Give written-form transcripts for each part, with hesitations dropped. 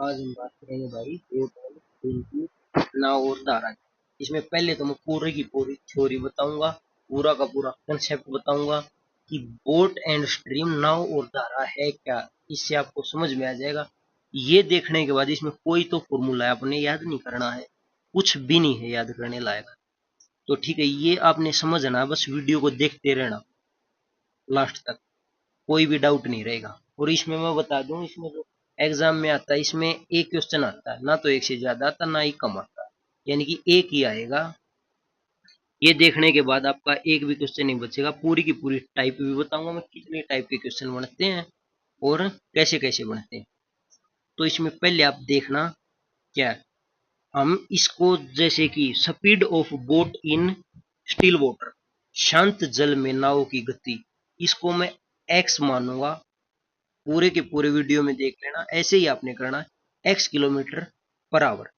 आज हम बात करेंगे भाई बोट एंड स्ट्रीम की नाव और धारा की। इसमें पहले तो मैं पूरी की पूरी थ्योरी बताऊंगा, पूरा का पूरा कंसेप्ट बताऊंगा कि बोट एंड स्ट्रीम नाव और धारा है क्या। इससे आपको समझ में आ जाएगा। ये देखने के बाद इसमें कोई तो फॉर्मूला है, आपने याद नहीं करना है, कुछ भी नहीं है याद करने लायक। तो ठीक है, ये आपने समझना है, बस वीडियो को देखते रहना लास्ट तक, कोई भी डाउट नहीं रहेगा। और इसमें मैं बता दूं, इसमें जो एग्जाम में आता है, इसमें एक क्वेश्चन आता है, ना तो एक से ज्यादा आता ना ही कम आता, यानी कि एक ही आएगा। ये देखने के बाद आपका एक भी क्वेश्चन नहीं बचेगा। पूरी की पूरी टाइप भी बताऊंगा मैं, कितने टाइप के क्वेश्चन बनते हैं और कैसे कैसे बनते हैं। तो इसमें पहले आप देखना क्या है। हम इसको जैसे कि speed of boat in still water, शांत जल में नाव की गति, इसको मैं एक्स मानूंगा। पूरे के पूरे वीडियो में देख लेना, ऐसे ही आपने करना है। एक्स किलोमीटर पर आवर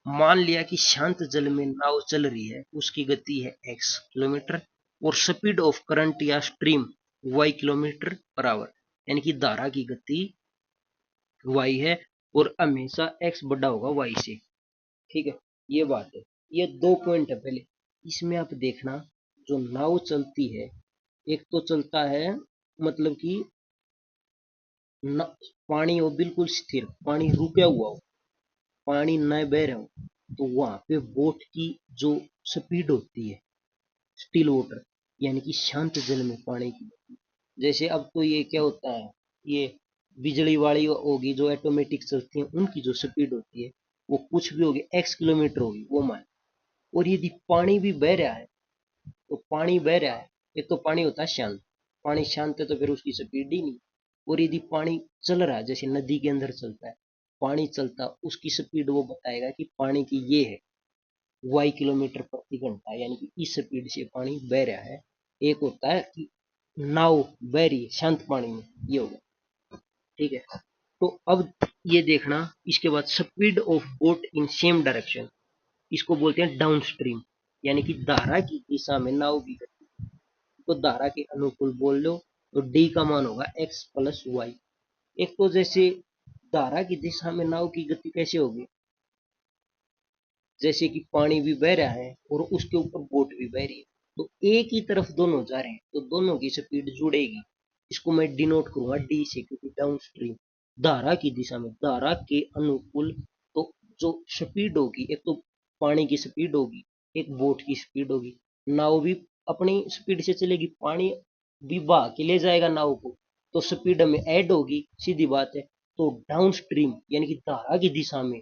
मान लिया कि शांत जल में नाव चल रही है, उसकी गति है एक्स किलोमीटर, और स्पीड ऑफ करंट या stream Y kilometre per hour, यानी कि धारा की गति वाई है और हमेशा एक्स बड़ा होगा वाई से। ठीक है, ये बात है। ये दो पॉइंट है। पहले इसमें आप देखना, जो नाव चलती है, एक तो चलता है मतलब कि न, पानी हो बिल्कुल स्थिर, पानी रुका हुआ हो, पानी न बह रहा हो, तो वहां पे बोट की जो स्पीड होती है स्टिल वाटर, यानी कि शांत जल में पानी की। जैसे अब तो ये क्या होता है, ये बिजली वाली होगी जो ऑटोमेटिक चलती है, उनकी जो स्पीड होती है वो कुछ भी होगी, एक्स किलोमीटर होगी वो मान। और यदि पानी भी बह रहा है, तो पानी बह रहा है, एक तो पानी होता है शांत, पानी शांत है तो फिर उसकी स्पीड ही नहीं। और यदि पानी चल रहा है, जैसे नदी के अंदर चलता है, पानी चलता, उसकी स्पीड वो बताएगा कि पानी की ये है वाई किलोमीटर प्रति घंटा, यानी कि इस स्पीड से पानी बह रहा है। एक होता है कि नाव बह रही है शांत पानी में, ये होगा। ठीक है, तो अब ये देखना, इसके बाद speed of boat in same direction, इसको बोलते हैं डाउन स्ट्रीम, यानी कि धारा की दिशा में नाव की गति को धारा के अनुकूल बोल लो, तो डी का मान होगा एक्स प्लस वाई। एक तो जैसे धारा की दिशा में नाव की गति कैसे होगी, जैसे कि पानी भी बह रहा है और उसके ऊपर बोट भी बह रही है, तो एक ही तरफ दोनों जा रहे हैं, तो दोनों की स्पीड जुड़ेगी। इसको मैं डिनोट करूंगा डी से, क्योंकि डाउन स्ट्रीम धारा की दिशा में, धारा के अनुकूल, तो जो स्पीड होगी, एक तो पानी की स्पीड होगी, एक बोट की स्पीड होगी। नाव भी अपनी स्पीड से चलेगी, पानी भी बहा के ले जाएगा नाव को, तो स्पीड में ऐड होगी, सीधी बात है। तो डाउन स्ट्रीम यानी कि धारा की दिशा में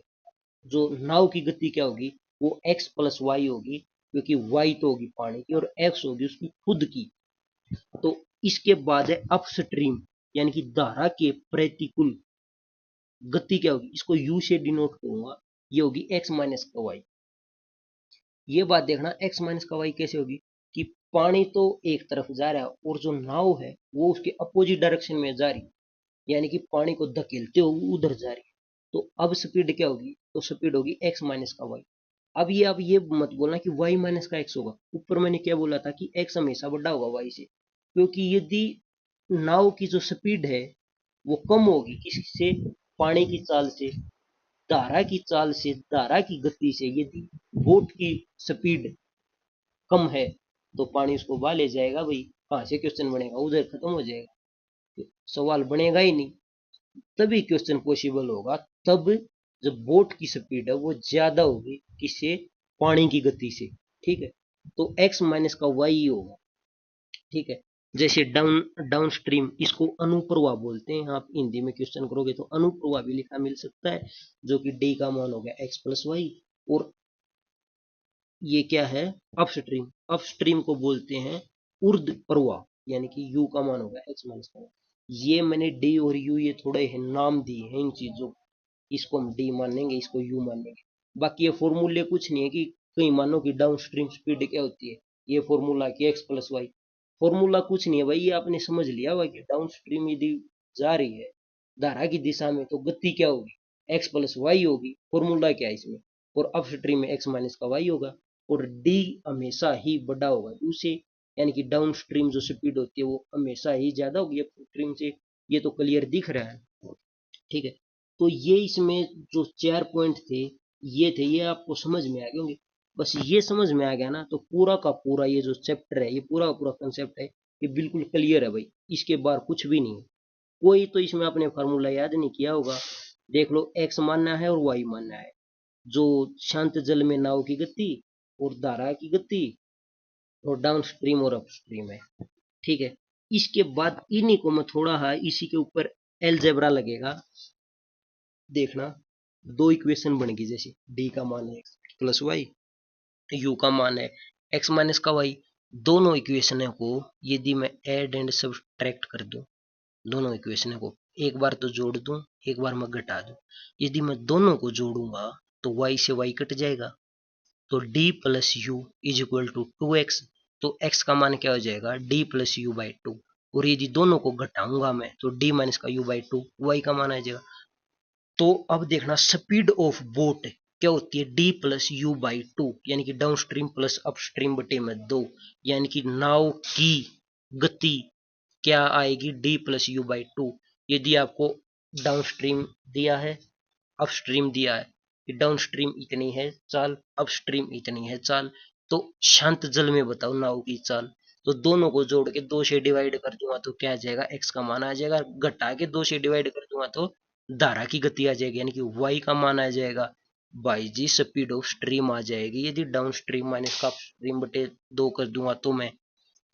जो नाव की गति क्या होगी, वो एक्स प्लस वाई होगी, क्योंकि वाई तो होगी पानी की और एक्स होगी उसकी खुद की। तो इसके बाद है अपस्ट्रीम, यानी कि धारा के प्रतिकूल गति क्या होगी, इसको यू से डिनोट करूंगा, ये होगी एक्स माइनस का वाई। ये बात देखना, एक्स माइनस का वाई कैसे होगी, कि पानी तो एक तरफ जा रहा है और जो नाव है वो उसके अपोजिट डायरेक्शन में जा रही है, यानी कि पानी को धकेलते हुए उधर जा रही है। तो अब स्पीड क्या होगी, तो स्पीड होगी एक्स माइनस का वाई। अब ये मत बोलना कि वाई माइनस का एक्स होगा, ऊपर मैंने क्या बोला था कि एक्स हमेशा बड़ा होगा वाई से, क्योंकि यदि नाव की जो स्पीड है वो कम होगी किससे, पानी की चाल से, धारा की चाल से, धारा की गति से। यदि बोट की स्पीड कम है तो पानी उसको बहा ले जाएगा भाई, कहां से क्वेश्चन बनेगा, उधर खत्म हो जाएगा, तो सवाल बनेगा ही नहीं। तभी क्वेश्चन पॉसिबल होगा, तब जब बोट की स्पीड है वो ज्यादा होगी किससे, पानी की गति से। ठीक है, तो एक्स माइनस का वाई होगा। ठीक है, जैसे डाउन डाउन स्ट्रीम, इसको अनुप्रवाह बोलते हैं। आप हिंदी में क्वेश्चन करोगे तो अनुप्रवाह भी लिखा मिल सकता है, जो कि डी का मान हो गया एक्स प्लस वाई। और ये क्या है, अपस्ट्रीम, अपस्ट्रीम को बोलते हैं ऊर्ध्व प्रवाह, यानी कि यू का मान होगा एक्स माइनस का। ये मैंने डी और यू ये थोड़े हैं नाम दिए हैं इन चीजों, इसको हम डी मान लेंगे, इसको यू मान लेंगे। बाकी ये फॉर्मूले कुछ नहीं है कि कहीं मानो कि डाउन स्ट्रीम स्पीड क्या होती है, ये फॉर्मूला कि एक्स प्लस वाई, फॉर्मूला कुछ नहीं है भाई, ये आपने समझ लिया हुआ कि डाउन स्ट्रीम यदि जा रही है धारा की दिशा में तो गति क्या होगी, एक्स प्लस वाई होगी, फॉर्मूला क्या है इसमें। और अप स्ट्रीम में एक्स माइनस का वाई होगा, और डी हमेशा ही बड़ा होगा यू से, यानी कि डाउन स्ट्रीम जो स्पीड होती है वो हमेशा ही ज्यादा होगी अप स्ट्रीम से। ये तो क्लियर दिख रहा है। ठीक है, तो ये इसमें जो 4 पॉइंट थे, ये आपको समझ में आ गए होंगे। बस ये समझ में आ गया ना, तो पूरा का पूरा ये जो चैप्टर है, ये पूरा का पूरा कंसेप्ट है, ये बिल्कुल क्लियर है भाई। इसके बाहर कुछ भी नहीं है। कोई तो इसमें आपने फार्मूला याद नहीं किया होगा। देख लो, एक्स मानना है और वाई मानना है, जो शांत जल में नाव की गति और धारा की गति और डाउन स्ट्रीम और अप स्ट्रीम है। ठीक है, इसके बाद इन्हीं को मैं थोड़ा है इसी के ऊपर एलजेब्रा लगेगा। देखना, दो इक्वेशन बन गई, जैसे डी का मान है एक्स प्लस वाई, यू का मान है एक्स माइनस का वाई। दोनों इक्वेशनों को यदि मैं ऐड एंड सब्ट्रैक्ट कर दूं, दोनों इक्वेशनों को एक बार तो जोड़ दूं, एक बार मैं घटा दूं। यदि मैं दोनों को जोड़ूंगा तो y से y कट जाएगा, तो d plus U is equal to 2x। तो x का मान क्या हो जाएगा, d प्लस यू बाई 2। और यदि दोनों को घटाऊंगा मैं तो d माइनस का u बाई 2 y का मान आ जाएगा। तो अब देखना, स्पीड ऑफ बोट क्या होती है, डी प्लस यू बाई 2, यानी कि down stream plus up stream बटे में 2, यानी कि नाव की गति क्या आएगी, डी प्लस यू बाई 2। यदि आपको डाउन स्ट्रीम दिया है, अप स्ट्रीम दिया है कि डाउन स्ट्रीम इतनी है चाल, अप स्ट्रीम इतनी है चाल, तो शांत जल में बताओ नाव की चाल। तो दोनों को जोड़ के 2 से डिवाइड कर दूंगा तो क्या आ जाएगा, एक्स का मान आ जाएगा। घटा के 2 से डिवाइड कर दूंगा तो धारा की गति आ जाएगी, यानी कि वाई का मान आ जाएगा। बाई जी स्पीड ऑफ स्ट्रीम आ जाएगी, यदि डाउन स्ट्रीम माइनस का स्ट्रीम बटे 2 कर दूंगा तो मैं।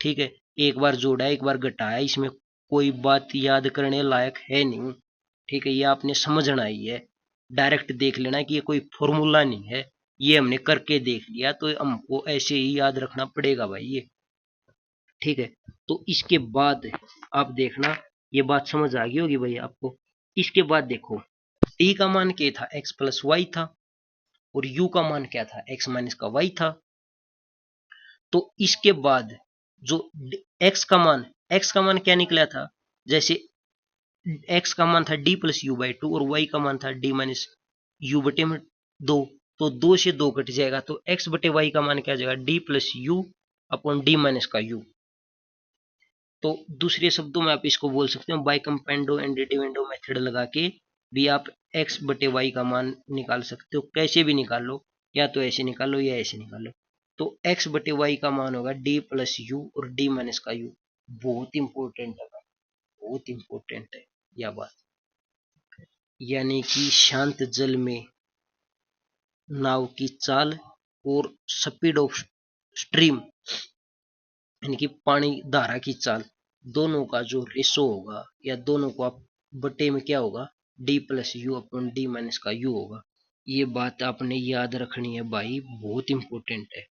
ठीक है, एक बार जोड़ा एक बार घटाया, इसमें कोई बात याद करने लायक है नहीं। ठीक है, ये आपने समझना ही है। डायरेक्ट देख लेना कि ये कोई फॉर्मूला नहीं है, ये हमने करके देख लिया, तो हमको ऐसे ही याद रखना पड़ेगा भाई ये। ठीक है, तो इसके बाद आप देखना, ये बात समझ आ गई होगी भाई आपको। इसके बाद देखो, टी का मान क्या था, एक्स प्लस वाई था, और यू का मान क्या था, एक्स माइनस का वाई था। तो इसके बाद जो एक्स का मान क्या निकला था, जैसे एक्स का मान था डी प्लस यू बाई 2 और वाई का मान था डी माइनस यू बटे में 2। तो 2 से 2 कट जाएगा, तो एक्स बटे वाई का मान क्या जाएगा, D plus you upon D minus का यू। तो दूसरे शब्दों में आप इसको बोल सकते हो, बाय कंपेंडो एंड डिविडेंडो मेथड लगा के भी आप एक्स बटे वाई का मान निकाल सकते हो। कैसे भी निकाल लो, या तो ऐसे निकाल लो या ऐसे निकाल लो। तो एक्स बटे वाई का मान होगा डी प्लस यू और डी माइनस का यू। बहुत इंपॉर्टेंट है, बहुत इंपॉर्टेंट है यह बात। यानी कि शांत जल में नाव की चाल और स्पीड ऑफ स्ट्रीम, यानी कि पानी धारा की चाल, दोनों का जो रेशो होगा, या दोनों को आप बटे में क्या होगा, D plus you upon D minus का यू होगा। ये बात आपने याद रखनी है भाई, बहुत इंपॉर्टेंट है।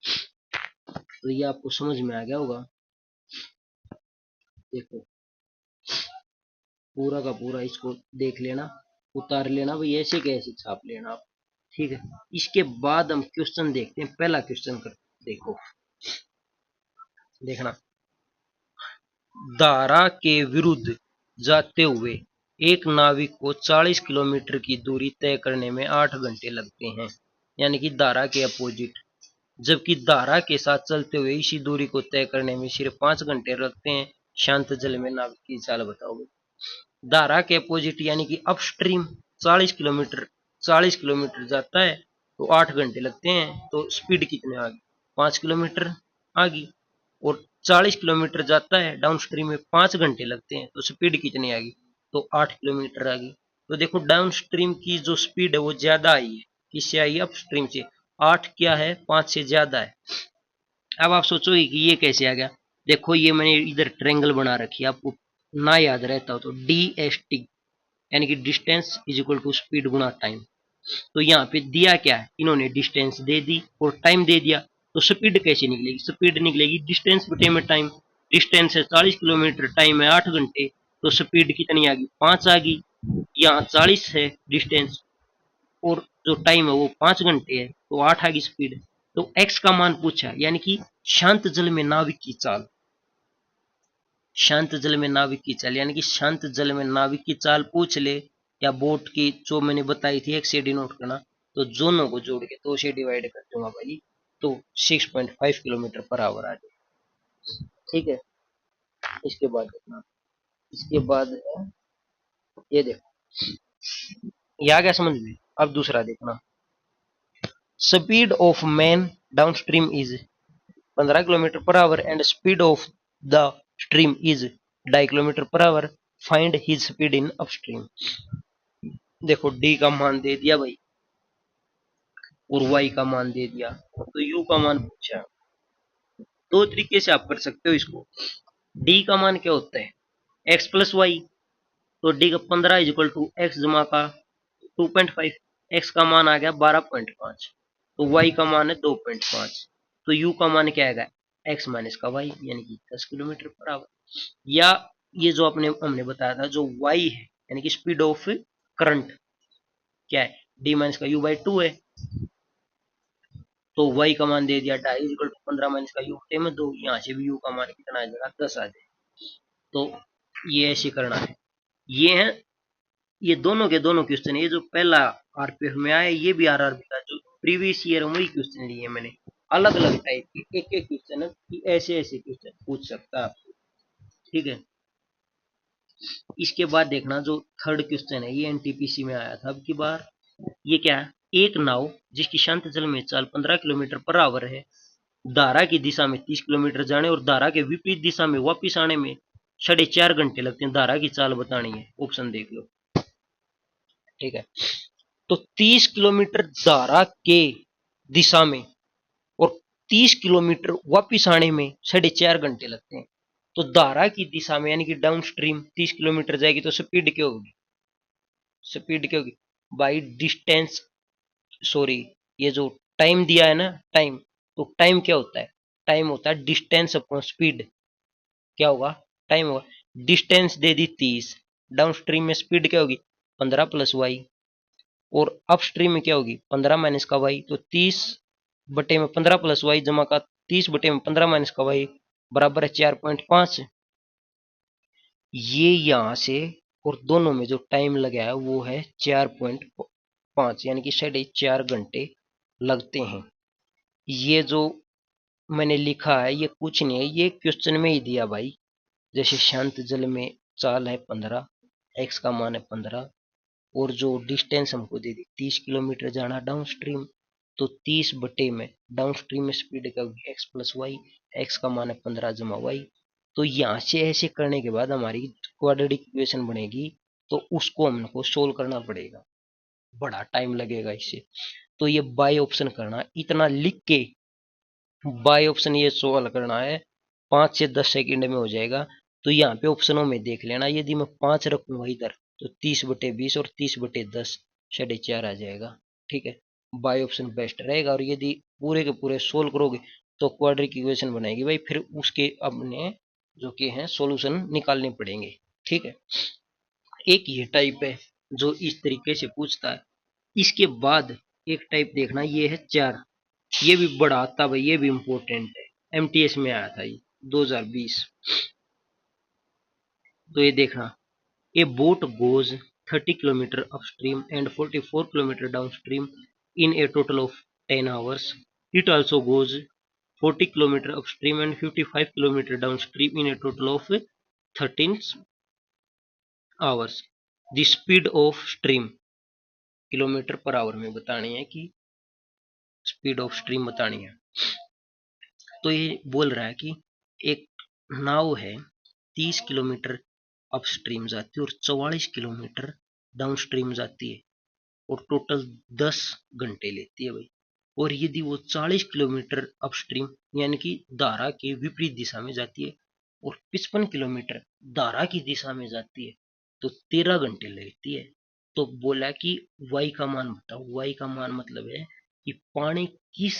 तो ये आपको समझ में आ गया होगा। देखो, पूरा का पूरा इसको देख लेना, उतार लेना भाई, ऐसे कैसे छाप लेना आप। ठीक है, इसके बाद हम क्वेश्चन देखते हैं। पहला क्वेश्चन कर, देखो, देखना, धारा के विरुद्ध जाते हुए एक नाविक को 40 किलोमीटर की दूरी तय करने में 8 घंटे लगते हैं, यानी कि धारा के अपोजिट। जबकि धारा के साथ चलते हुए इसी दूरी को तय करने में सिर्फ 5 घंटे लगते हैं। शांत जल में नाविक की चाल बताओ। धारा के अपोजिट यानी कि अपस्ट्रीम 40 किलोमीटर, 40 किलोमीटर जाता है तो 8 घंटे लगते हैं, तो स्पीड कितने आ गई, 5 किलोमीटर आ गई। और 40 किलोमीटर जाता है डाउन स्ट्रीम में, 5 घंटे लगते हैं, तो स्पीड कितनी आ गई, तो 8 किलोमीटर आ गई। तो देखो, डाउन स्ट्रीम की जो स्पीड है वो ज्यादा आई है, किससे आई है, अप स्ट्रीम से। 8 क्या है, 5 से ज्यादा है। अब आप सोचोगे कि ये कैसे आ गया। देखो, ये मैंने इधर ट्रेंगल बना रखी है, आपको ना याद रहता हो तो डी एस टी, यानी कि distance is equal to speed गुना टाइम। तो यहाँ पे दिया क्या है, इन्होंने डिस्टेंस दे दी और टाइम दे दिया, तो स्पीड कैसे निकलेगी, स्पीड निकलेगी डिस्टेंस बटे में टाइम। डिस्टेंस है 40 किलोमीटर, टाइम है 8 घंटे, तो स्पीड कितनी आ गई, 5 आ गई। यहाँ 40 है डिस्टेंस और जो टाइम है वो 5 घंटे है, तो 8 आ गई स्पीड। तो एक्स का मान पूछा, यानी कि शांत जल में नाविक की चाल, शांत जल में नाविक की चाल, यानी कि शांत जल में नाविक की चाल पूछ ले, या बोट की जो मैंने बताई थी एक से डिनोट करना, तो दोनों को जोड़ के 2 से डिवाइड कर दूंगा भाई, तो 6.5 किलोमीटर पर आवर आ जाए। ठीक है, इसके बाद देखना, इसके बाद ये देखो, ये आ गया समझ में। अब दूसरा देखना, speed of man downstream is 15 kilometre per our and speed of the stream is 2.5 kilometre per our, find his speed in upstream. देखो डी का मान दे दिया भाई और वाई का मान दे दिया, तो यू का मान पूछा। दो तरीके से आप कर सकते हो इसको। डी का मान क्या होता है, एक्स प्लस वाई, तो डी का 15 इज इक्वल टू एक्स जमा का 2.5, एक्स का मान आ गया 12.5, तो वाई का मान है 2.5, तो यू का मान क्या आएगा, एक्स माइनस का वाई यानी कि 10 किलोमीटर पर आवर। या ये जो अपने हमने बताया था जो वाई है यानी कि स्पीड ऑफ करंट क्या है, डी माइनस का यू बाई 2 है, तो वाई का मान दे दिया 2.5 इक्वल टू 15 माइनस का यू बटे में 2, यहाँ से भी यू का मान कितना आ जाएगा 10 आ जाएगा। तो ये ऐसे करना है। ये है, ये दोनों के दोनों क्वेश्चन, ये जो पहला आरपीएफ में आया ये भी आरआरबी का जो प्रीवियस ईयर वही क्वेश्चन लिए मैंने, अलग अलग टाइप के एक एक क्वेश्चन है कि ऐसे ऐसे क्वेश्चन पूछ सकता है आपको, ठीक है। इसके बाद देखना जो थर्ड क्वेश्चन है ये एनटीपीसी में आया था अब की बार। ये क्या है, एक नाव जिसकी शांत जल में चाल 15 किलोमीटर पर आवर है, धारा की दिशा में 30 किलोमीटर जाने और धारा के विपरीत दिशा में वापिस आने में 4.5 घंटे लगते हैं, धारा की चाल बतानी है, ऑप्शन देख लो, ठीक है। तो 30 किलोमीटर धारा के दिशा में और 30 किलोमीटर वापिस आने में 4.5 घंटे लगते हैं, तो धारा की दिशा में यानी कि डाउन स्ट्रीम 30 किलोमीटर जाएगी तो स्पीड क्या होगी, स्पीड क्या होगी बाई डिस्टेंस, सॉरी ये जो टाइम दिया है ना टाइम, तो टाइम क्या होता है, टाइम होता है डिस्टेंस अपॉन स्पीड, क्या होगा टाइम होगा, डिस्टेंस दे दी 30, डाउन स्ट्रीम में स्पीड क्या होगी 15 प्लस वाई, और अप स्ट्रीम में क्या होगी 15 माइनस का वाई, तो 30 बटे में 15 प्लस वाई जमा का 30 बटे में 15 माइनस का वाई बराबर है 4.5। ये यहां से और दोनों में जो टाइम लगा है वो है 4.5 यानी कि 4.5 घंटे लगते हैं। ये जो मैंने लिखा है ये कुछ नहीं है, ये क्वेश्चन में ही दिया भाई, जैसे शांत जल में चाल है 15, एक्स का मान है 15, और जो डिस्टेंस हमको दे दी 30 किलोमीटर जाना डाउन स्ट्रीम, तो 30 बटे में डाउन स्ट्रीम में स्पीड का एक्स प्लस वाई, एक्स का मान है 15 जमा वाई। तो यहाँ से ऐसे करने के बाद हमारी क्वाड्रेटिक इक्वेशन बनेगी, तो उसको हमको सोल्व करना पड़ेगा, बड़ा टाइम लगेगा इससे। तो ये बाय ऑप्शन करना, इतना लिख के बाय ऑप्शन ये सोल्व करना है, 5 से 10 सेकंड में हो जाएगा। तो यहाँ पे ऑप्शनों में देख लेना, यदि मैं 5 रखूंगा इधर तो 30/20 और 30/10 4.5 आ जाएगा, ठीक है। बाय ऑप्शन बेस्ट रहेगा, और यदि पूरे के पूरे सोल्व करोगे तो क्वाड्रेटिक इक्वेशन बनेगी भाई, फिर उसके अपने जो कि हैं सॉल्यूशन निकालने पड़ेंगे, ठीक है। एक ये टाइप है जो इस तरीके से पूछता है। इसके बाद एक टाइप देखना, ये है 4, ये भी बड़ा आता भाई, ये भी इंपॉर्टेंट है, एमटीएस में आया था ये 2020। तो ये देखना, ए boat goes 30 kilometre upstream and 44 kilometre downstream in A total of 10 hours. It also goes 40 kilometer upstream and 55 kilometer downstream in a total of 13 hours. The speed of stream kilometre per our में बतानी है कि speed of stream बतानी है। तो ये बोल रहा है कि एक नाव है 30 किलोमीटर अपस्ट्रीम जाती है और 44 किलोमीटर डाउनस्ट्रीम जाती है, और टोटल 10 घंटे लेती है भाई। और यदि वो 40 किलोमीटर अपस्ट्रीम यानी कि धारा के विपरीत दिशा में जाती है और 55 किलोमीटर धारा की दिशा में जाती है तो 13 घंटे लेती है। तो बोला कि वाई का मान बताओ, वाई का मान मतलब है कि पानी किस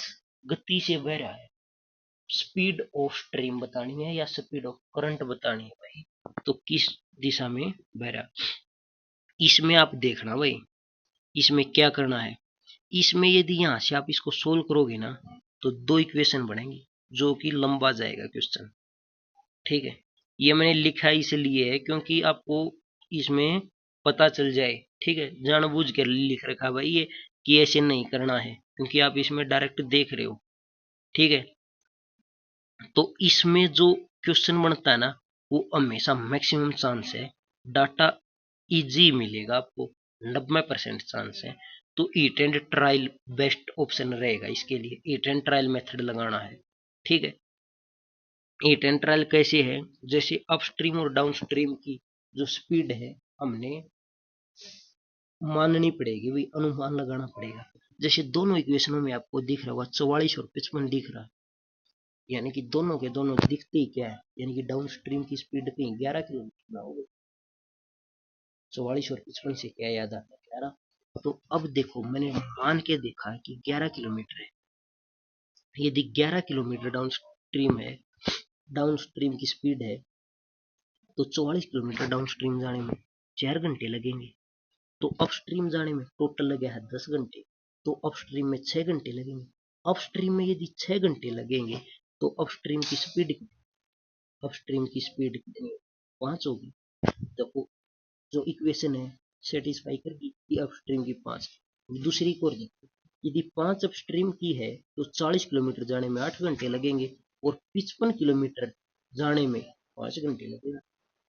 गति से बह रहा है, स्पीड ऑफ स्ट्रीम बतानी है या स्पीड ऑफ करंट बतानी है भाई, तो किस दिशा में बह रहा है। इसमें आप देखना भाई, इसमें क्या करना है, इसमें यदि यहां से आप इसको सोल्व करोगे ना तो दो इक्वेशन बनेंगी जो कि लंबा जाएगा क्वेश्चन, ठीक है। ये मैंने लिखा इसलिए है क्योंकि आपको इसमें पता चल जाए, ठीक है, जानबूझ कर लिख रखा भाई ये कि ऐसे नहीं करना है क्योंकि आप इसमें डायरेक्ट देख रहे हो, ठीक है। तो इसमें जो क्वेश्चन बनता है ना वो हमेशा मैक्सिमम चांस है डाटा इजी मिलेगा आपको, 90% चांस है। तो eat and trial best option रहेगा इसके लिए, ईट एंड ट्रायल मेथड लगाना है। ठीक है, ईट एंड ट्रायल कैसे है, जैसे अपस्ट्रीम और डाउनस्ट्रीम की जो स्पीड है हमने माननी पड़ेगी, भाई अनुमान लगाना पड़ेगा। जैसे दोनों इक्वेशनों में आपको दिख रहा होगा 44 और 55 दिख रहा है, यानी कि दोनों के दोनों दिखते ही क्या है, यानी कि डाउन स्ट्रीम की स्पीड कहीं 11 किलोमीटर ना होगी। 44 और 55 से क्या याद आता है, 11। तो अब देखो मैंने मान के देखा है कि 11 किलोमीटर है। यदि 11 किलोमीटर डाउन स्ट्रीम है, डाउन स्ट्रीम की स्पीड है, तो 44 किलोमीटर डाउन स्ट्रीम जाने में 4 घंटे लगेंगे। तो अपस्ट्रीम जाने में टोटल लगे हैं 10 घंटे, तो अपस्ट्रीम में 6 घंटे लगेंगे। अपस्ट्रीम में यदि 6 घंटे लगेंगे तो अपस्ट्रीम की स्पीड कितनी, 5 होगी। तो जो इक्वेशन है सेटिस्फाई करगी कि अपस्ट्रीम की 5। दूसरी को देखो, यदि 5 अपस्ट्रीम की है तो 40 किलोमीटर जाने में 8 घंटे लगेंगे, और 55 किलोमीटर जाने में 5 घंटे लगेगा,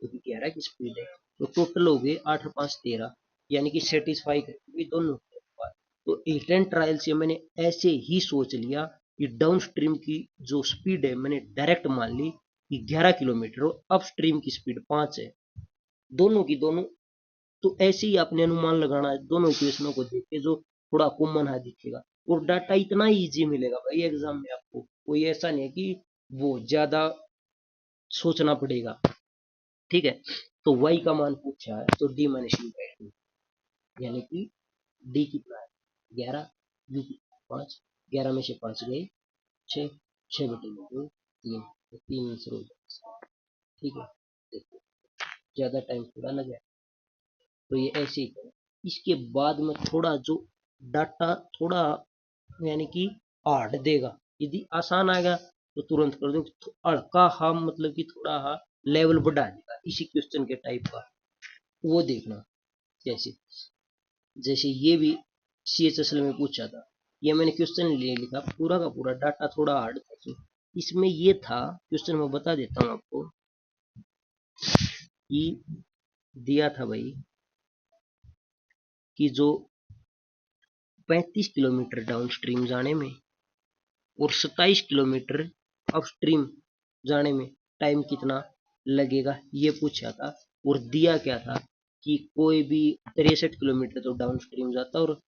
क्योंकि 11 की स्पीड है। तो टोटल हो गए 8 और 5 13, यानी कि सेटिस्फाई करके दोनों। तो ईट एंड ट्रायल से मैंने ऐसे ही सोच लिया कि डाउन स्ट्रीम की जो स्पीड है मैंने डायरेक्ट मान ली कि 11 किलोमीटर, और अप स्ट्रीम की स्पीड 5 है, दोनों की दोनों। तो ऐसे ही आपने अनुमान लगाना है दोनों इक्वेशनों को देख के, जो थोड़ा कॉमन है दिखेगा। और डाटा इतना इजी मिलेगा भाई एग्जाम में आपको, कोई ऐसा नहीं है कि वो ज्यादा सोचना पड़ेगा। ठीक है, तो y का मान पूछा है तो d minus you by two, यानी कि d कितना है 11, u कितना 5, 11 में से 5 गए 6, 6 बटे में 2 3, तो 3 आंसर हो जाएगा। ठीक है, देखो ज्यादा टाइम थोड़ा लगे, तो ये ऐसे ही करें। इसके बाद में थोड़ा जो डाटा थोड़ा यानी कि हार्ड देगा, यदि आसान आएगा तो तुरंत कर दो, तो हल्का हा मतलब कि थोड़ा हा लेवल बढ़ा देगा इसी क्वेश्चन के टाइप का, वो देखना। जैसे जैसे ये भी CHSL में पूछा था, ये मैंने क्वेश्चन ले लिखा पूरा का पूरा, डाटा थोड़ा हार्ड था। तो इसमें ये था क्वेश्चन, मैं बता देता हूँ आपको कि दिया था भाई कि जो 35 किलोमीटर डाउन स्ट्रीम जाने में और 27 किलोमीटर अपस्ट्रीम जाने में टाइम कितना लगेगा, ये पूछा था। और दिया क्या था कि कोई भी 63 किलोमीटर तो डाउन स्ट्रीम जाता और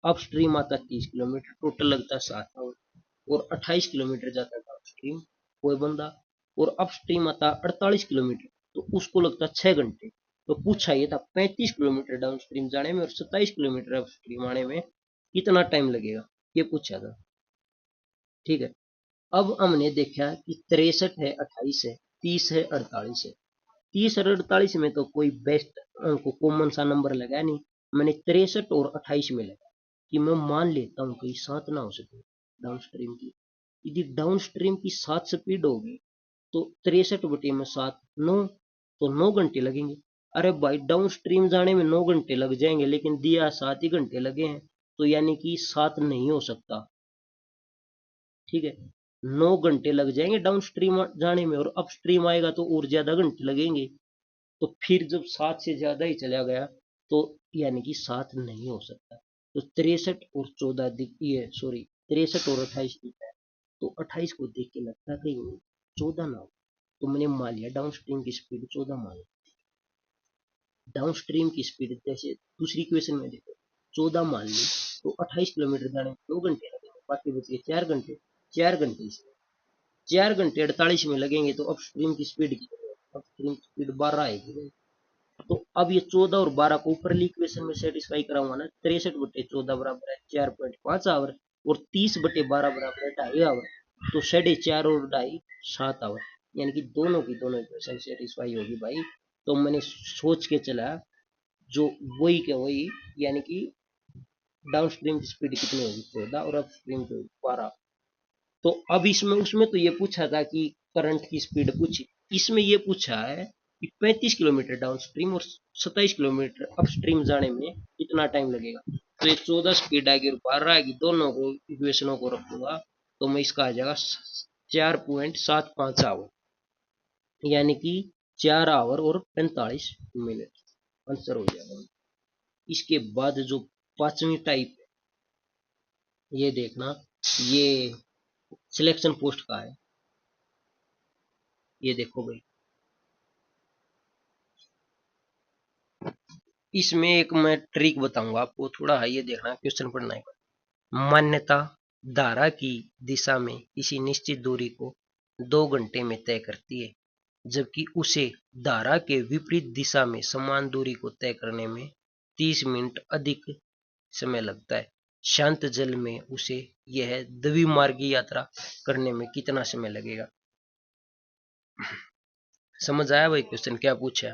अपस्ट्रीम आता 30 किलोमीटर, टोटल लगता 7 आवर। और 28 किलोमीटर जाता डाउन स्ट्रीम कोई बंदा, और अपस्ट्रीम आता 48 किलोमीटर, तो उसको लगता 6 घंटे। तो पूछा ये था 35 किलोमीटर डाउन स्ट्रीम जाने में और 27 किलोमीटर अपस्ट्रीम आने में कितना टाइम लगेगा, ये पूछा था। ठीक है, अब हमने देखा कि 63 है, 28 है, 30 है, 48 है। 30 और 48 में तो कोई बेस्ट को कॉमन सा नंबर लगा नहीं, मैंने 63 और 28 में लगा कि मैं मान लेता हूँ कि 7 ना हो सके डाउन स्ट्रीम की। यदि डाउन स्ट्रीम की 7 स्पीड होगी तो 63 बटे में 7 9, तो 9 घंटे लगेंगे। अरे भाई डाउन स्ट्रीम जाने में 9 घंटे लग जाएंगे, लेकिन दिया 7 ही घंटे लगे हैं, तो यानी कि 7 नहीं हो सकता। ठीक है, 9 घंटे लग जाएंगे डाउन स्ट्रीम जाने में, और अप स्ट्रीम आएगा तो और ज्यादा घंटे लगेंगे। तो फिर जब 7 से ज्यादा ही चला गया तो यानी कि 7 नहीं हो सकता। तो 63 और 14 दिख ये सॉरी 63 और 28 दिखता है, तो 28 को देख के लगता है कहीं 14 ना हो। तो मैंने मान लिया डाउन स्ट्रीम की स्पीड 14 मान लिया। डाउन स्ट्रीम की स्पीड जैसे दूसरी क्वेश्चन में देखो 14 मान ली, तो 28 किलोमीटर जाने में 2 घंटे लगेंगे, बाकी बच गए 4 घंटे। 4 घंटे 4 घंटे 48 में लगेंगे, तो अब स्ट्रीम की स्पीड कितनी है, अब स्ट्रीम की स्पीड 12 आएगी। तो अब ये 14 और 12 को ऊपर इक्वेशन में सेटिस्फाई कराऊंगा ना, 63 बटे 14 बराबर है 4.5 आवर, और 30 बटे 12 बराबर है 2.5 आवर। तो 4.5 और 2.5 7 आवर, यानी कि दोनों की दोनों इक्वेशन सेटिस्फाई होगी भाई। तो मैंने सोच के चला जो वही के वही, यानी कि डाउन स्ट्रीम की स्पीड कितनी होगी 14 और अप स्ट्रीम की होगी 12। तो अब इसमें उसमें तो ये पूछा था कि करंट की स्पीड पूछी, इसमें ये पूछा है कि 35 किलोमीटर डाउन स्ट्रीम और 27 किलोमीटर अप स्ट्रीम जाने में कितना टाइम लगेगा। तो ये 14 स्पीड आएगी और 12 आएगी, दोनों को इक्वेशनों को रखूंगा तो मैं इसका आ जाएगा 4.75 आवर, यानी कि 4 आवर और 45 मिनट आंसर हो जाएगा। इसके बाद जो पांचवी टाइप ये देखना, ये सिलेक्शन पोस्ट का है। ये देखो भाई, इसमें एक मैं ट्रिक बताऊंगा आपको, थोड़ा है ये देखना, क्वेश्चन पढ़ना है। मान्यता धारा की दिशा में किसी निश्चित दूरी को 2 घंटे में तय करती है, जबकि उसे धारा के विपरीत दिशा में समान दूरी को तय करने में 30 मिनट अधिक समय लगता है। शांत जल में उसे यह द्विमार्गी यात्रा करने में कितना समय लगेगा? समझ आया भाई क्वेश्चन क्या पूछा?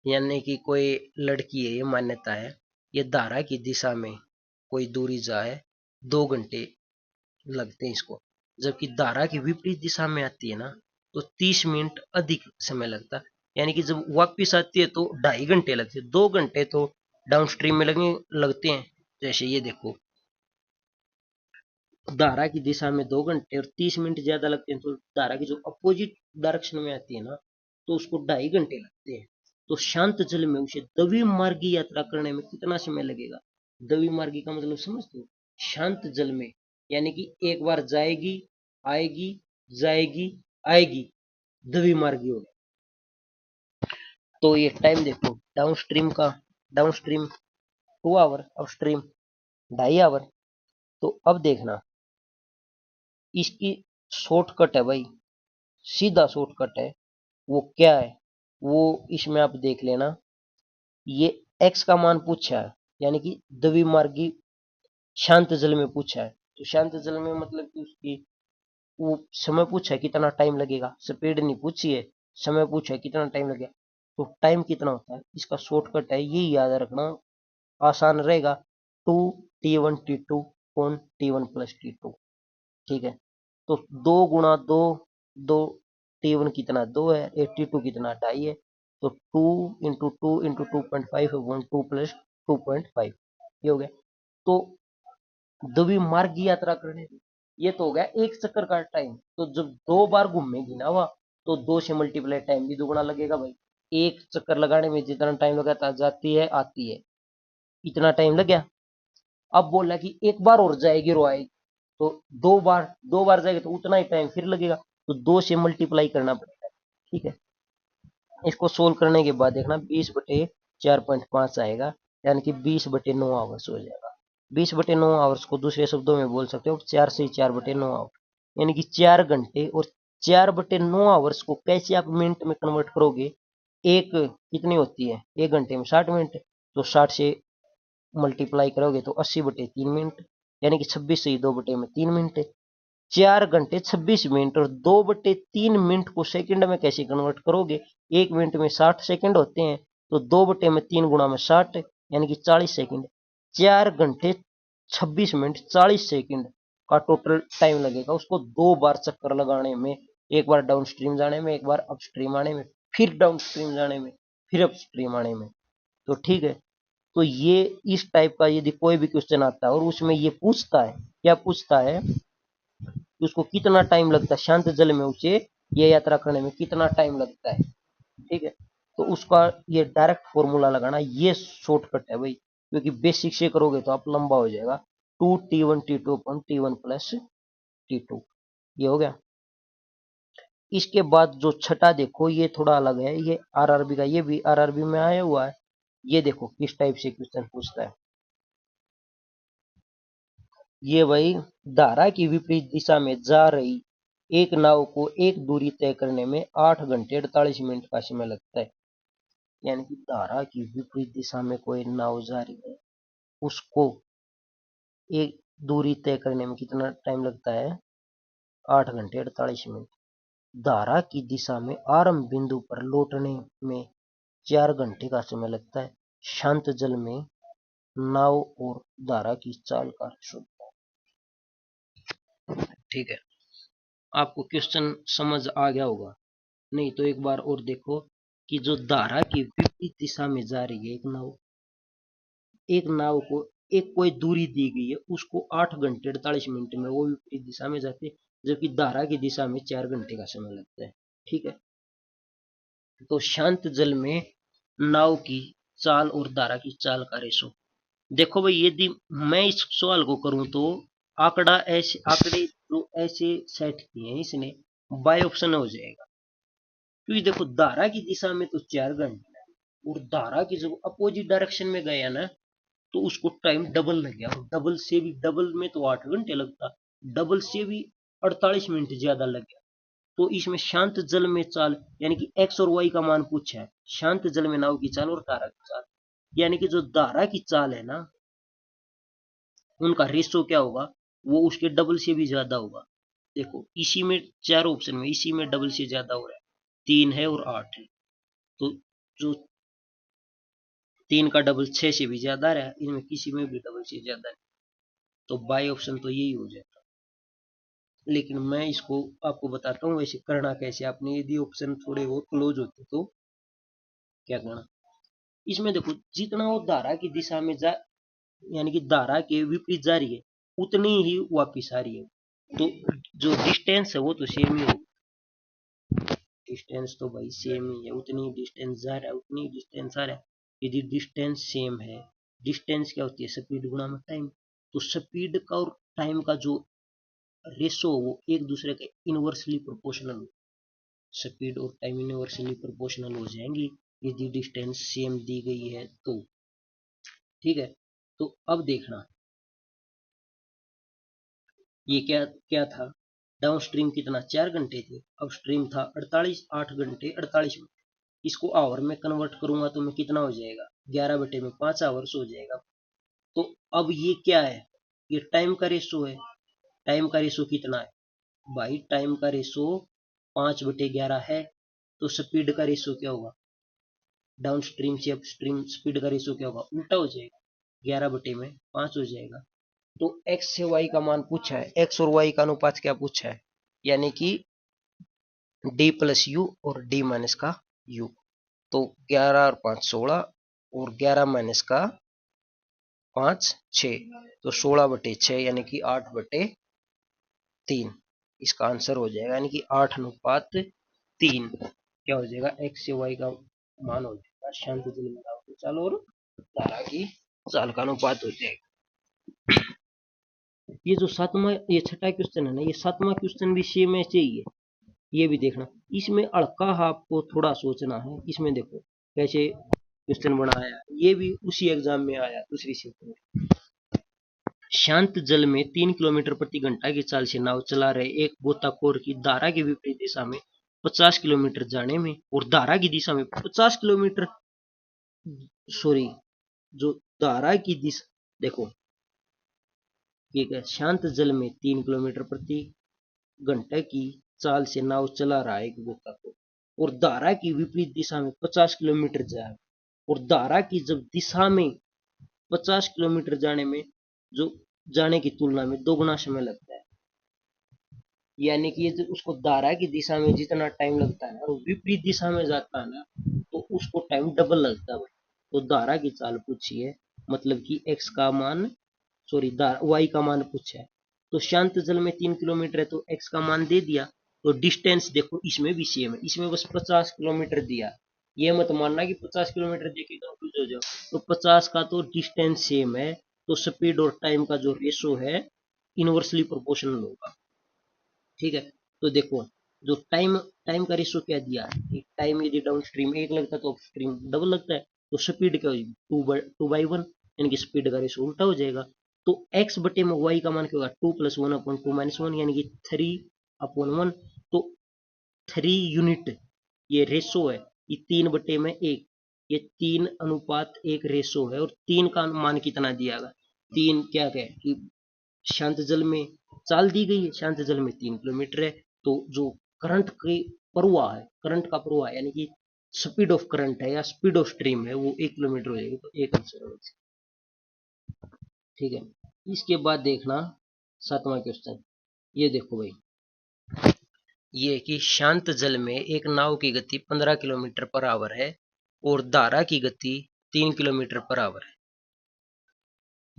यानी कि कोई लड़की है, ये मान्यता है, ये धारा की दिशा में कोई दूरी जाए, 2 घंटे लगते हैं इसको, जबकि धारा की विपरीत दिशा में आती है ना, तो 30 मिनट अधिक समय लगता है। यानी कि जब वापिस आती है तो 2.5 घंटे लगते हैं, 2 घंटे तो डाउन स्ट्रीम में लगते हैं। जैसे ये देखो, धारा की दिशा में 2 घंटे और 30 मिनट ज्यादा लगते हैं, तो धारा की जो अपोजिट डायरेक्शन में आती है ना, तो उसको 2.5 घंटे लगते हैं। तो शांत जल में उसे द्विमार्गी यात्रा करने में कितना समय लगेगा? द्विमार्गी का मतलब समझते हो? शांत जल में यानी कि एक बार जाएगी, आएगी, जाएगी, आएगी, द्विमार्गी हो गया। तो ये टाइम देखो, डाउन स्ट्रीम का, downstream 2 hour, upstream 2.5 hour. तो अब देखना, इसकी शॉर्टकट है भाई, सीधा शॉर्टकट है। वो क्या है? वो इसमें आप देख लेना, ये x का मान पूछा है, यानी कि द्विमार्गी शांत जल में पूछा है। तो शांत जल में मतलब कि उसकी वो समय पूछा है कितना टाइम लगेगा, स्पीड नहीं पूछी है, समय पूछा है कितना टाइम लगेगा। तो टाइम कितना होता है, इसका शॉर्टकट है, ये याद रखना, आसान रहेगा, 2T1T2 कौन T1+T2। ठीक है, तो 2 × 2, 2 T1 कितना 2 है, 82 कितना 2.5 है, तो 2 × 2 × 2.5 2+2.5 ये हो गया। तो द्विमार्गी यात्रा करने, ये तो हो गया एक चक्कर का टाइम। तो जब 2 बार घूमेगी ना वह, तो 2 से मल्टीप्लाई टाइम भी दुगना लगेगा भाई। एक चक्कर लगाने में जितना टाइम लगाता जाती है आती है, इतना टाइम लग गया। अब बोला कि एक बार और जाएगी रो आएगी, तो 2 बार जाएगी तो उतना ही टाइम फिर लगेगा, तो 2 से मल्टीप्लाई करना पड़ेगा। ठीक है, इसको सोल्व करने के बाद देखना 20/4.5 आएगा, यानी कि 20/9 आवर्स हो जाएगा। 20/9 आवर्स को दूसरे शब्दों में बोल सकते हो 4 से 4/9 आवर, यानी कि 4 घंटे। और 4/9 आवर्स को कैसे आप मिनट में कन्वर्ट करोगे? एक कितनी होती है, 1 घंटे में 60 मिनट, तो 60 से मल्टीप्लाई करोगे तो 80/3 मिनट, यानी कि 26 से 2/3 मिनट। 4 घंटे 26 मिनट और 2/3 मिनट को सेकंड में कैसे कन्वर्ट करोगे? 1 मिनट में 60 सेकंड होते हैं, तो 2/3 गुणा में 60, यानी कि 40 सेकंड। 4 घंटे 26 मिनट 40 सेकंड का टोटल टाइम लगेगा उसको 2 बार चक्कर लगाने में, एक बार डाउन स्ट्रीम जाने में, एक बार अप स्ट्रीम आने में, फिर डाउन स्ट्रीम जाने में, फिर अप स्ट्रीम आने में। तो ठीक है, तो ये इस टाइप का यदि कोई भी क्वेश्चन आता है और उसमें ये पूछता है, क्या पूछता है कि उसको कितना टाइम लगता है शांत जल में उसे ये यात्रा करने में कितना टाइम लगता है, ठीक है, तो उसका ये डायरेक्ट फॉर्मूला लगाना, ये शॉर्टकट है भाई, क्योंकि बेसिक से करोगे तो आप लंबा हो जाएगा। 2T1T2 अपन T1+T2 ये हो गया। इसके बाद जो छठा देखो, ये थोड़ा अलग है, ये आरआरबी का, ये भी आरआरबी में आया हुआ है। ये देखो किस टाइप से क्वेश्चन पूछता है। ये भाई, धारा की विपरीत दिशा में जा रही एक नाव को एक दूरी तय करने में 8 घंटे 48 मिनट का समय लगता है। यानी कि धारा की विपरीत दिशा में कोई नाव जा रही है, उसको एक दूरी तय करने में कितना टाइम लगता है? 8 घंटे 48 मिनट। धारा की दिशा में आरंभ बिंदु पर लौटने में 4 घंटे का समय लगता है। शांत जल में नाव और धारा की चाल का शुद्ध। ठीक है, आपको क्वेश्चन समझ आ गया होगा, नहीं तो एक बार और देखो कि जो धारा की विपरीत दिशा में जा रही है एक नाव को एक कोई दूरी दी गई है, उसको 8 घंटे 48 मिनट में वो विपरीत दिशा में जाती है, जबकि धारा की दिशा में 4 घंटे का समय लगता है। ठीक है, तो शांत जल में नाव की चाल और धारा की चाल का रेशो देखो भाई, यदि मैं इस सवाल को करूं तो आंकड़े जो ऐसे सेट किए हैं इसने, बाय ऑप्शन हो जाएगा। क्योंकि देखो, धारा की दिशा में तो 4 घंटे है, और धारा की जब अपोजिट डायरेक्शन में गया ना, तो उसको टाइम डबल लग गया। डबल से भी, डबल में तो 8 घंटे लगता, डबल से भी 48 मिनट ज्यादा लग गया। तो इसमें शांत जल में चाल, यानी कि एक्स और वाई का मान पूछा है, शांत जल में नाव की चाल और धारा की चाल, यानी कि जो धारा की चाल है ना, उनका रेशो क्या होगा, वो उसके डबल से भी ज्यादा होगा। देखो, इसी में चार ऑप्शन में इसी में डबल से ज्यादा हो रहा है, 3 है और 8 है। तो जो 3 का डबल 6 से भी ज्यादा रहा, इनमें किसी में भी डबल से ज्यादा नहीं, तो बाई ऑप्शन तो यही हो जाता। लेकिन मैं इसको आपको बताता हूँ वैसे करना कैसे, आपने यदि ऑप्शन थोड़े बहुत क्लोज होते तो क्या करना। इसमें देखो, जितना वो धारा की दिशा में जा, यानी कि धारा के विपरीत जा रही है, उतनी ही वापिस आ रही है। तो जो डिस्टेंस है वो तो सेम ही होगा, डिस्टेंस तो भाई सेम ही है, उतनी डिस्टेंस जा रहा है उतनी डिस्टेंस आ रहा है। यदि डिस्टेंस सेम है, डिस्टेंस क्या होती है, स्पीड गुणा में टाइम, तो स्पीड का और टाइम का जो रेशो वो एक दूसरे के इनवर्सली प्रोपोर्शनल हो, स्पीड और टाइम इनवर्सली प्रोपोर्शनल हो जाएंगी यदि डिस्टेंस सेम दी गई है तो। ठीक है, तो अब देखना, ये क्या क्या था, डाउन स्ट्रीम कितना 4 घंटे थे, अब स्ट्रीम था 8 घंटे 48 मिनट। इसको आवर में कन्वर्ट करूंगा तो मैं कितना हो जाएगा, 11/5 आवर्स हो जाएगा। तो अब ये क्या है, ये टाइम का रेशो है। टाइम का रेशो कितना है भाई, टाइम का रेशो 5/11 है। तो स्पीड का रेशो क्या होगा, डाउन स्ट्रीम से अप स्ट्रीम स्पीड का रेशो क्या होगा, उल्टा हो जाएगा, 11/5 हो जाएगा। तो एक्स से वाई का मान पूछा है, एक्स और वाई का अनुपात क्या पूछा है, यानी कि डी प्लस यू और डी माइनस का यू। तो 11 और 5 16, और 11 माइनस का 5 6, तो 16/6 यानी कि 8/3 इसका आंसर हो जाएगा, यानी कि 8:3 क्या हो जाएगा, एक्स से वाई का मान हो जाएगा, शांत जल में नाव की चाल और धारा की चाल का अनुपात हो जाएगा। ये जो सातवां, ये छठा क्वेश्चन है ना, ये सातवां क्वेश्चन भी सेम ऐसे ही है, ये भी देखना। इसमें अड़का आपको थोड़ा सोचना है। इसमें देखो कैसे क्वेश्चन बनाया, ये भी उसी एग्जाम में आया दूसरी शिफ्ट में। शांत जल में 3 किलोमीटर प्रति घंटा की चाल से नाव चला रहे एक गोताखोर की धारा के विपरीत दिशा में 50 किलोमीटर जाने में, और धारा की दिशा में 50 किलोमीटर, सॉरी, जो धारा की दिशा, देखो ठीक है, शांत जल में 3 किलोमीटर प्रति घंटे की चाल से नाव चला रहा है एक गोताखोर, और धारा की विपरीत दिशा में 50 किलोमीटर जाए, और धारा की जब दिशा में 50 किलोमीटर जाने में, जो जाने की तुलना में दोगुना समय लगता है, यानी कि ये उसको धारा की दिशा में जितना टाइम लगता है और विपरीत दिशा में जाता है ना, तो उसको टाइम डबल लगता है। तो धारा की चाल पूछी है, मतलब कि एक्स का मान, सॉरी वाई का मान पूछा है। तो शांत जल में 3 किलोमीटर है तो एक्स का मान दे दिया। तो डिस्टेंस देखो इसमें भी सेम है, इसमें बस 50 किलोमीटर दिया, ये मत मानना कि 50 किलोमीटर देखे कंफ्यूज हो जाओ। तो 50 का तो डिस्टेंस सेम है, तो स्पीड और टाइम का जो रेशो है इनवर्सली प्रोपोर्शनल होगा। ठीक है, तो देखो, जो टाइम टाइम का रेशो क्या दिया है, टाइम यदि डाउन स्ट्रीम 1 लगता है तो अपस्ट्रीम डबल लगता है, तो स्पीड क्या होगी, 2/1, यानी कि स्पीड का रेशो उल्टा हो जाएगा। तो एक्स बटे में वाई का मान क्या होगा, 2+1/2 - 1, यानी कि 3/1। तो 3 यूनिट ये रेशो है, ये 3/1, ये 3:1 रेशो है, और 3 का मान कितना दिया गया, 3 क्या है कि शांत जल में चाल दी गई है, शांत जल में 3 किलोमीटर है। तो जो करंट के प्रवाह है, करंट का प्रवाह यानी कि स्पीड ऑफ करंट है या स्पीड ऑफ स्ट्रीम है, वो 1 किलोमीटर हो जाएगी। तो एक आंसर है। ठीक है, इसके बाद देखना 7वां क्वेश्चन, ये देखो भाई, ये कि शांत जल में एक नाव की गति 15 किलोमीटर पर आवर है और धारा की गति 3 किलोमीटर पर आवर है।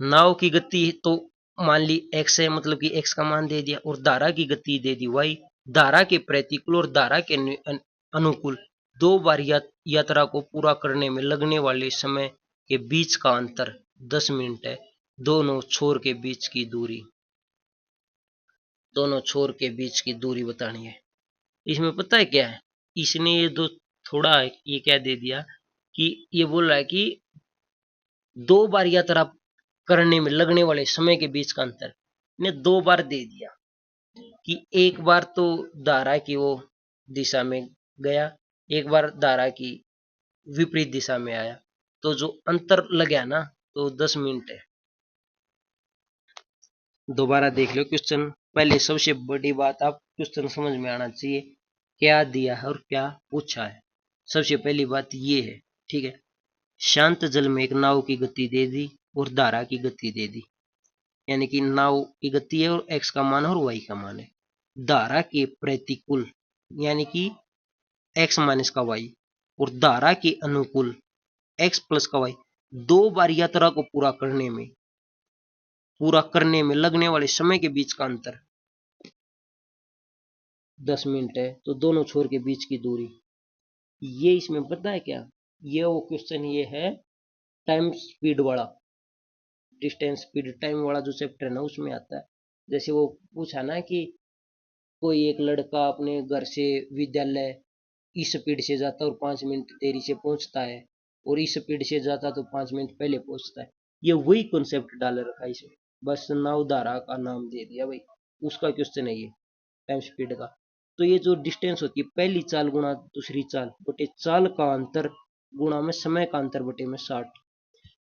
नाव की गति तो मान ली x है, मतलब कि x का मान दे दिया, और धारा की गति दे दी y। धारा के प्रतिकूल और धारा के अनुकूल 2 बार यात्रा को पूरा करने में लगने वाले समय के बीच का अंतर 10 मिनट है। दोनों छोर के बीच की दूरी, दोनों छोर के बीच की दूरी बतानी है। इसमें पता है क्या है, इसने ये दो थोड़ा ये क्या दे दिया कि ये बोल रहा है कि 2 बार यात्रा करने में लगने वाले समय के बीच का अंतर ने 2 बार दे दिया कि एक बार तो धारा की वो दिशा में गया, एक बार धारा की विपरीत दिशा में आया, तो जो अंतर लगा ना तो 10 मिनट है। दोबारा देख लो क्वेश्चन। पहले सबसे बड़ी बात आप क्वेश्चन समझ में आना चाहिए क्या दिया है और क्या पूछा है। सबसे पहली बात ये है, ठीक है, शांत जल में एक नाव की गति दे दी और धारा की गति दे दी, यानी कि नाव की गति है और x का मान और y का मान है। धारा के प्रतिकूल यानी कि x माइनस का y और धारा के अनुकूल x प्लस का y, 2 बार यात्रा को पूरा करने में लगने वाले समय के बीच का अंतर 10 मिनट है। तो दोनों छोर के बीच की दूरी, ये इसमें पता है क्या, ये वो क्वेश्चन ये है टाइम स्पीड वाला, डिस्टेंस स्पीड टाइम वाला जो चैप्टर है ना उसमें आता है। जैसे वो पूछा ना कि कोई एक लड़का अपने घर से विद्यालय इस स्पीड से जाता है और 5 मिनट देरी से पहुंचता है, और इस स्पीड से जाता तो 5 मिनट पहले पहुंचता है। ये वही कॉन्सेप्ट डाल रखा है इसमें, बस नाव धारा का नाम दे दिया भाई, उसका क्वेश्चन है ये टाइम स्पीड का। तो ये जो डिस्टेंस होती है, पहली चाल गुणा दूसरी चाल बटे चाल का अंतर गुणा में समय का अंतर बटे में 60,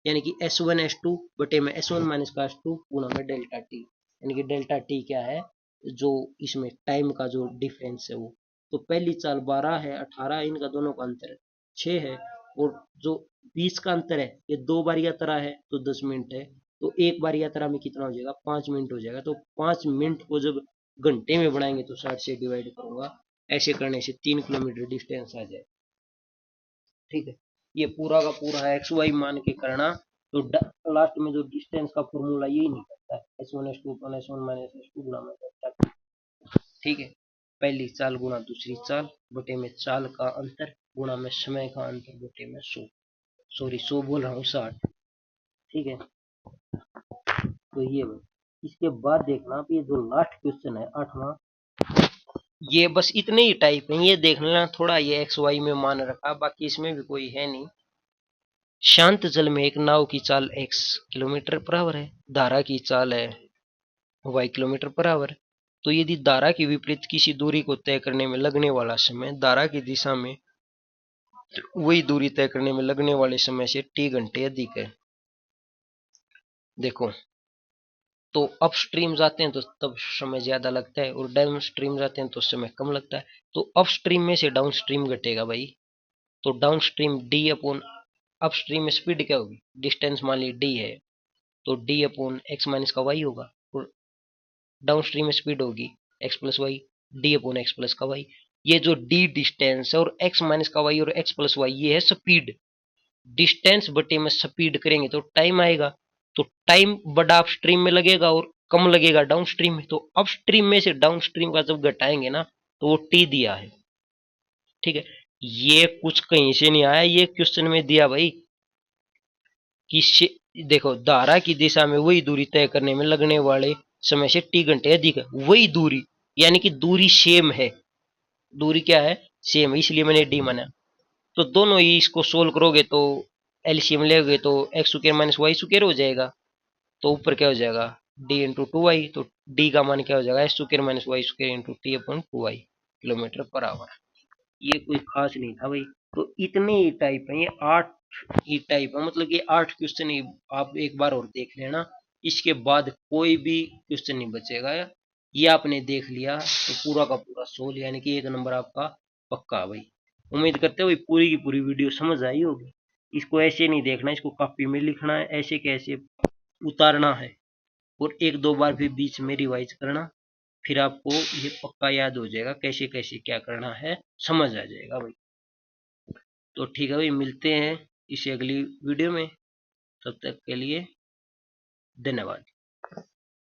यानी कि S1 S2 बटे में S1 माइनस का S2 गुणा में डेल्टा टी, यानी कि डेल्टा टी क्या है, जो इसमें टाइम का जो डिफरेंस है वो। तो पहली चाल 12 है, 18 है, इनका दोनों का अंतर 6 है, और जो 20 का अंतर है ये 2 बार यात्रा है तो 10 मिनट है, तो एक बार यात्रा में कितना हो जाएगा, 5 मिनट हो जाएगा। तो 5 मिनट को जब घंटे में बढ़ाएंगे तो 60 से डिवाइड करूंगा, ऐसे करने से 3 किलोमीटर डिस्टेंस आ जाए, ठीक है। ये पूरा का पूरा एक्स वाई मान के करना, तो लास्ट में जो डिस्टेंस का फॉर्मूला यही निकलता है, S1 S2 + S1 - S2 गुणा में डेल्टा, ठीक है। पहली चाल गुणा दूसरी चाल बटे में चाल का अंतर गुणा में समय का अंतर बटे में 100, सॉरी 100 बोल रहा हूँ 60, ठीक है। तो ये इसके बाद देखना आप ये जो लास्ट क्वेश्चन है 8वां, ये बस इतने ही टाइप है, ये देख लेना थोड़ा, ये एक्स वाई में मान रखा, बाकी इसमें भी कोई है नहीं। शांत जल में एक नाव की चाल x किलोमीटर पर आवर है, धारा की चाल है y किलोमीटर पर आवर। तो यदि धारा की विपरीत किसी दूरी को तय करने में लगने वाला समय धारा की दिशा में वही दूरी तय करने में लगने वाले समय से t घंटे अधिक है। देखो, तो अपस्ट्रीम जाते हैं तो तब समय ज्यादा लगता है, और डाउन स्ट्रीम जाते हैं तो समय कम लगता है। तो अपस्ट्रीम में से डाउन स्ट्रीम घटेगा भाई, तो downstream D upon upstream में स्पीड क्या होगी, डिस्टेंस मान ली डी है, तो डी अपॉन एक्स माइनस का वाई होगा, और डाउन स्ट्रीम में स्पीड होगी X plus Y, D upon X plus का वाई। ये जो डी डिस्टेंस है और एक्स माइनस का वाई और एक्स प्लस वाई ये है स्पीड, डिस्टेंस बटे में स्पीड करेंगे तो टाइम आएगा, तो टाइम बड़ा अपस्ट्रीम में लगेगा और कम लगेगा डाउन स्ट्रीम में, तो अपस्ट्रीम में से डाउन स्ट्रीम का जब घटाएंगे ना तो वो टी दिया है, ठीक है। ये कुछ कहीं से नहीं आया, ये क्वेश्चन में दिया भाई कि देखो धारा की दिशा में वही दूरी तय करने में लगने वाले समय से टी घंटे अधिक है, वही दूरी यानी कि दूरी सेम है, दूरी क्या है, सेम है, इसलिए मैंने डी माना। तो दोनों ही इसको सोल्व करोगे तो एलसीएम लोगे तो x square minus y square हो जाएगा, तो ऊपर क्या हो जाएगा डी इंटू 2y, तो डी का मान क्या हो जाएगा x square minus y square into t upon 2y kilometre per hour. ये कोई खास नहीं था भाई, तो इतने ही टाइप है, ये 8 ही टाइप है, मतलब ये 8 क्वेश्चन ही आप एक बार और देख लेना, इसके बाद कोई भी क्वेश्चन नहीं बचेगा। ये आपने देख लिया तो पूरा का पूरा सोल, यानी कि 1 नंबर आपका पक्का भाई। उम्मीद करते हुए पूरी की पूरी वीडियो समझ आई होगी। इसको ऐसे नहीं देखना, इसको कॉपी में लिखना है, ऐसे कैसे उतारना है, और 1-2 बार भी बीच में रिवाइज करना, फिर आपको ये पक्का याद हो जाएगा कैसे कैसे क्या करना है, समझ आ जाएगा भाई। तो ठीक है भाई, मिलते हैं इसी अगली वीडियो में, तब तक के लिए धन्यवाद।